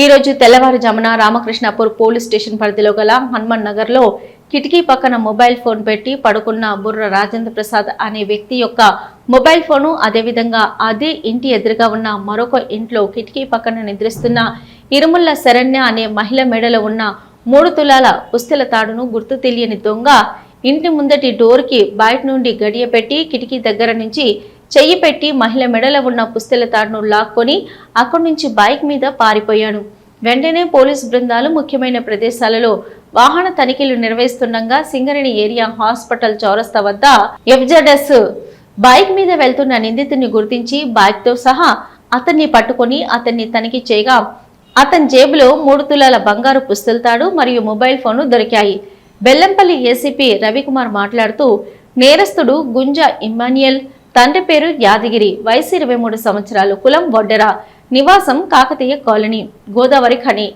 ఈ రోజు తెల్లవారుజామున రామకృష్ణాపూర్ పోలీస్ స్టేషన్ పరిధిలో గల హనుమాన్ నగర్ లో కిటికీ పక్కన మొబైల్ ఫోన్ పెట్టి పడుకున్న బుర్ర రాజేంద్ర ప్రసాద్ అనే వ్యక్తి యొక్క మొబైల్ ఫోను అదేవిధంగా అదే ఇంటి ఎదురుగా ఉన్న మరొక ఇంట్లో కిటికీ పక్కన నిద్రిస్తున్న ఇరుముల్ల శరణ్య అనే మహిళ మెడలో ఉన్న 3 తులాల పుస్తెల తాడును గుర్తు తెలియని దొంగ ఇంటి ముందటి డోర్ కి బయట నుండి గడియ పెట్టి కిటికీ దగ్గర నుంచి చెయ్యి పెట్టి మహిళ మెడలో ఉన్న పుస్తెల తాడును లాక్కొని అక్కడి నుంచి బైక్ మీద పారిపోయాడు. వెంటనే పోలీసు బృందాలు ముఖ్యమైన ప్రదేశాలలో వాహన తనిఖీలు నిర్వహిస్తుండగా సింగరేణి ఏరియా హాస్పిటల్ చౌరస్తా వద్ద ఎఫ్జెడ్ఎస్ బైక్ మీద వెళ్తున్న నిందితుడిని గుర్తించి బైక్ తో సహా అతన్ని పట్టుకొని అతన్ని తనిఖీ చేయగా అతని జేబులో 3 తులాల బంగారు పుస్తెల తాడు మరియు మొబైల్ ఫోన్ దొరికాయి. బెల్లంపల్లి ఏసీపీ రవికుమార్ మాట్లాడుతూ నేరస్తుడు గుంజ ఇమ్మాన్యుయల్, తండ్రి పేరు యాదగిరి, వయసు 23 సంవత్సరాలు, కులం వడ్డెర, నివాసం కాకతీయ కాలనీ, గోదావరి ఖని.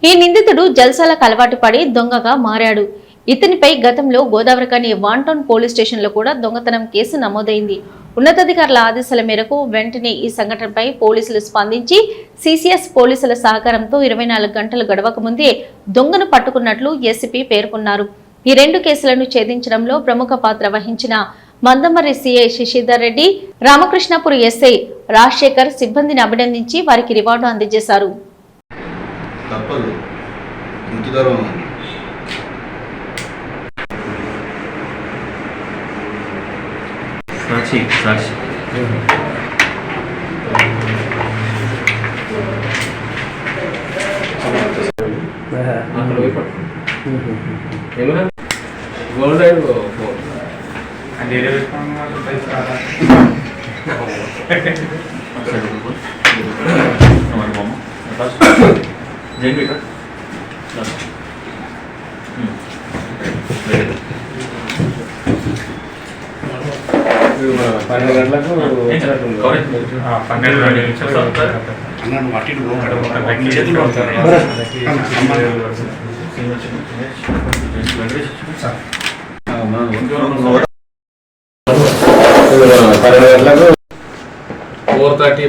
ఈ నిందితుడు జల్సాలకు అలవాటు పడి దొంగగా మారాడు. ఇతనిపై గతంలో Godavari Khani 1 town police station లో కూడా దొంగతనం కేసు నమోదైంది. ఉన్నతాధికారుల ఆదేశాల మేరకు వెంటనే ఈ సంఘటనపై పోలీసులు స్పందించి సిసిఎస్ పోలీసుల సహకారంతో 24 గంటలు గడవక ముందే దొంగను పట్టుకున్నట్లు ఏసీపీ పేర్కొన్నారు. ఈ 2 కేసులను ఛేదించడంలో ప్రముఖ పాత్ర వహించిన మందమర్రి సిఐ శశిధర్ రెడ్డి, రామకృష్ణాపూర్ ఎస్ఐ రాజశేఖర్ సిబ్బందిని అభినందించి వారికి రివార్డు అందజేశారు.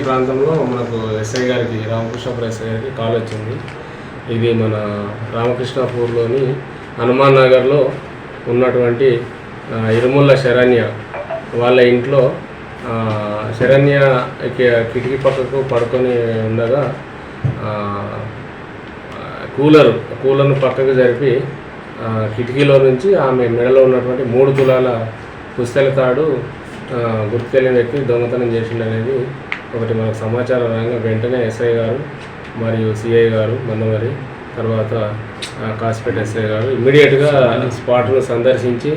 ప్రాంతంలో మనకు ఎస్ఐ గారికి, రామకృష్ణాపూర్ ఎస్ఐ గారికి కాల్ వచ్చింది. ఇది మన రామకృష్ణాపూర్లోని హనుమాన్ నగర్లో ఉన్నటువంటి ఇరుముల్ల శరణ్య వాళ్ళ ఇంట్లో శరణ్య కిటికీ పక్కకు పడుకొని ఉండగా కూలర్ను పక్కకు జరిపి కిటికీలో నుంచి ఆమె మెడలో ఉన్నటువంటి 3 తులాల పుస్తెల తాడు గుర్తు తెలియని వ్యక్తి దొంగతనం చేసిండనేది ఒకటి మనకు సమాచారం రాగా వెంటనే ఎస్ఐ గారు మరియు సిఐ గారు మందమరి, తర్వాత కాసిపేట ఎస్ఐ గారు ఇమ్మీడియట్గా స్పాట్ను సందర్శించి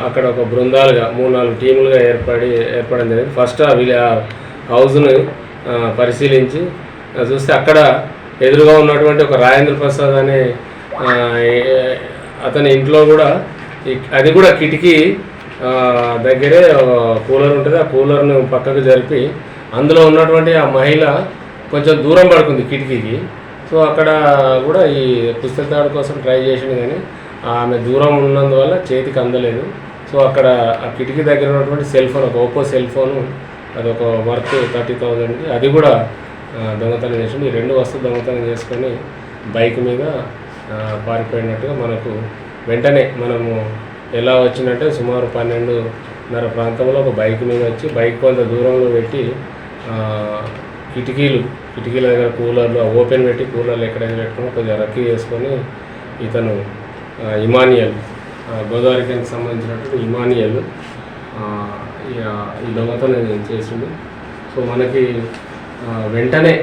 అక్కడ ఒక బృందాలుగా 3-4 టీములుగా ఏర్పడడం జరిగింది. ఫస్ట్ ఆ హౌస్ను పరిశీలించి చూస్తే అక్కడ ఎదురుగా ఉన్నటువంటి ఒక రాజేంద్ర ప్రసాద్ అనే అతని ఇంట్లో కూడా అది కూడా కిటికీ దగ్గరే కూలర్ ఉంటుంది. ఆ కూలర్ను పక్కకు జరిపి అందులో ఉన్నటువంటి ఆ మహిళ కొంచెం దూరం పడుకుంది కిటికీకి. సో అక్కడ కూడా ఈ పుస్తక తాడు కోసం ట్రై చేసింది కానీ ఆమె దూరం ఉన్నందువల్ల చేతికి అందలేదు. సో అక్కడ ఆ కిటికీ దగ్గర ఉన్నటువంటి సెల్ ఫోన్, ఒక ఓపో సెల్ ఫోను, అది ఒక వర్త్ 30,000కి, అది కూడా దొంగతనం చేసింది. ఈ 2 వస్తువులు దొంగతనం చేసుకొని బైక్ మీద పారిపోయినట్టుగా మనకు వెంటనే మనము ఎలా వచ్చిందంటే సుమారు 12:30 ప్రాంతంలో ఒక బైక్ మీద వచ్చి బైక్ కొంత దూరంలో పెట్టి కిటికీల దగ్గర కూలర్లు ఓపెన్ పెట్టి కూలర్లు ఎక్కడైనా పెట్టుకుని కొద్దిగా రక్కీ చేసుకొని ఇతను ఇమానియల్, గోదావరికి సంబంధించినటువంటి ఇమానియల్ ఈ దొంగతనం చేసిండు. సో మనకి వెంటనే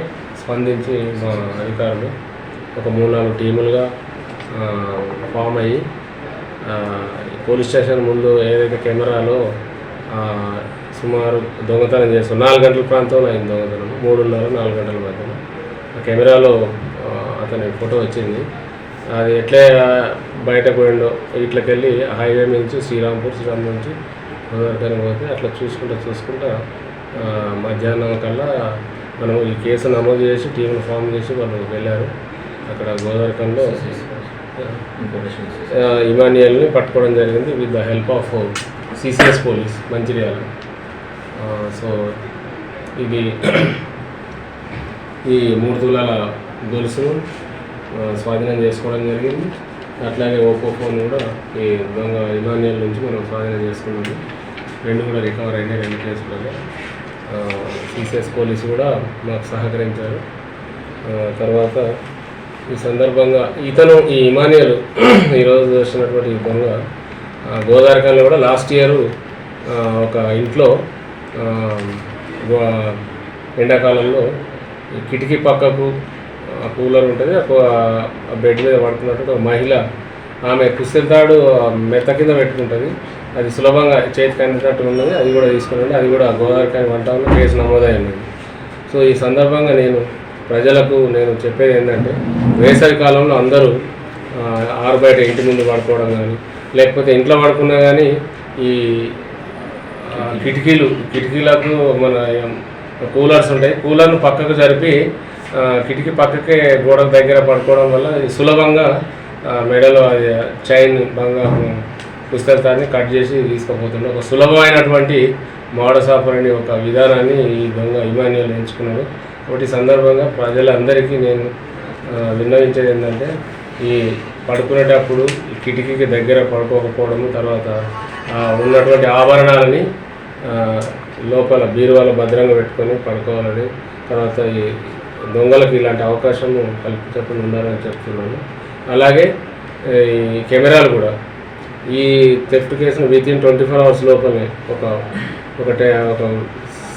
స్పందించి మా అధికారులు ఒక 3-4 టీములుగా ఫామ్ అయ్యి పోలీస్ స్టేషన్ ముందు ఏదైతే కెమెరాలో సుమారు దొంగతనం చేస్తాం 4 గంటల ప్రాంతంలో అయింది దొంగతనం, 3:30-4 గంటల మధ్యన ఆ కెమెరాలో అతని ఫోటో వచ్చింది. అది ఎట్లా బయటకు పోయిండో ఇట్లకెళ్ళి హైవే నుంచి శ్రీరాంపూర్ నుంచి గోదావరి పోతే అట్లా చూసుకుంటా మధ్యాహ్నం కల్లా మనం ఈ కేసు నమోదు చేసి టీంను ఫామ్ చేసి వాళ్ళు వెళ్ళారు. అక్కడ గోదావరి ఖనిలో ఇమానియల్ని పట్టుకోవడం జరిగింది with the help of CCS police Mancherial. So ఇది ఈ 3 తులాల గొలుసును స్వాధీనం చేసుకోవడం జరిగింది. అట్లాగే ఓపో ఫోన్ కూడా ఈ దొంగ ఇమాన్యుయల్ నుంచి మనం స్వాధీనం చేసుకున్నాము. 2 కూడా రికవర్ అయినాయి 2 కేసులలో. సిసిఎస్ పోలీసు కూడా మాకు సహకరించారు. తర్వాత ఈ సందర్భంగా ఇతను ఈ ఇమాన్యుయల్ ఈరోజు వచ్చినటువంటి ఈ దొంగ గోదావరిఖాన్లో కూడా లాస్ట్ ఇయర్ ఒక ఇంట్లో ఎండాకాలంలో కిటికీ పక్కకు కూలర్ ఉంటుంది, ఆ బెడ్ మీద పడుతున్నట్టు ఒక మహిళ ఆమె పుస్తెలతాడు మెత్త కింద పెట్టుకుంటుంది. అది సులభంగా చేతికి అందేటట్టు ఉన్నది. అది కూడా తీసుకుని అది కూడా గోదావరిఖాన్ 1 టౌన్లో కేసు నమోదైంది. సో ఈ సందర్భంగా ప్రజలకు నేను చెప్పేది ఏంటంటే, వేసవి కాలంలో అందరూ ఆరు బయట ఇంటి ముందు పడుకోవడం కానీ, లేకపోతే ఇంట్లో పడుకున్నా కానీ ఈ కిటికీలకు మన కూలర్స్ ఉంటాయి, కూలర్ను పక్కకు జరిపి కిటికీ పక్కకే గోడ దగ్గర పడుకోవడం వల్ల సులభంగా మెడలో అది చైన్ బంగారం పుస్తకాన్ని కట్ చేసి తీసుకుపోతుండే ఒక సులభమైనటువంటి మోడస్ ఆపరండి ఒక విధానాన్ని ఈ దొంగ ఇమాన్యుయల్ ఎంచుకున్నాడు. ఒకటి సందర్భంగా ప్రజలందరికీ నేను విన్నవించేది ఏంటంటే, ఈ పడుకునేటప్పుడు ఈ కిటికీకి దగ్గర పడుకోకపోవడము, తర్వాత ఉన్నటువంటి ఆభరణాలని లోపల బీరువాలో భద్రంగా పెట్టుకొని పడుకోవాలని, తర్వాత ఈ దొంగలకు ఇలాంటి అవకాశం కల్పించకుండా ఉండాలని చెప్తున్నాను. అలాగే ఈ కెమెరాలు కూడా ఈ థెఫ్ట్ కేసును వితిన్ 24 hours లోపలనే ఒక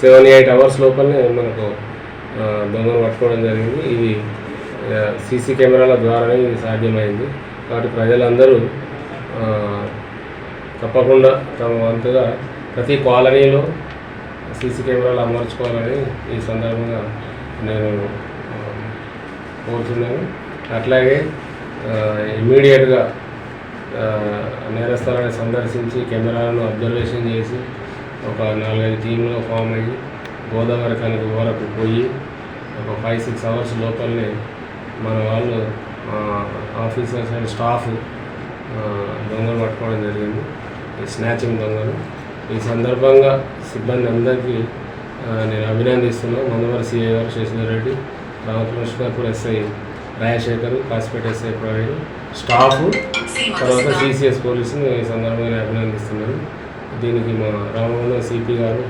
7-8 hours లోపలనే మనకు దొంగను పట్టుకోవడం జరిగింది. ఇది సీసీ కెమెరాల ద్వారానే ఇది సాధ్యమైంది. కాబట్టి ప్రజలందరూ తప్పకుండా తమ వంతుగా ప్రతి కాలనీలో సీసీ కెమెరాలు అమర్చుకోవాలని ఈ సందర్భంగా నేను కోరుతున్నాను. అట్లాగే ఇమ్మీడియట్గా నేరస్థలాన్ని సందర్శించి కెమెరాలను అబ్జర్వేషన్ చేసి ఒక 4-5 టీంలో ఫామ్ అయ్యి గోదావరిఖాన్ వరకు పోయి ఒక 5-6 hours లోపలనే మన వాళ్ళు ఆఫీసర్స్ అండ్ స్టాఫ్ దొంగలు పట్టుకోవడం జరిగింది, స్నాచింగ్ దొంగలు. ఈ సందర్భంగా సిబ్బంది అందరికీ నేను అభినందిస్తున్నాను. మందమరి సిఐ గారు Shashidhar Reddy, Ramakrishnapur SI Rajasekhar, Kasipet SI Praveen, staff, తర్వాత సిసిఎస్ పోలీసుని ఈ సందర్భంగా అభినందిస్తున్నాను. దీనికి మా రామగుండం సిపి గారు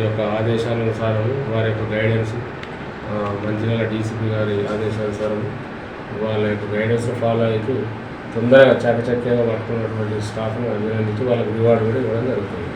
యొక్క ఆదేశానుసారం, వారి యొక్క గైడెన్స్, మంచిర్యాల డీసీపీ గారి ఆదేశానుసారం వాళ్ళ యొక్క గైడెన్స్ ఫాలో అవుతూ తొందరగా చాకచక్యంగా పట్టుకున్నటువంటి స్టాఫ్ను అభినందించి వాళ్ళకి రివార్డు కూడా ఇవ్వడం జరుగుతుంది.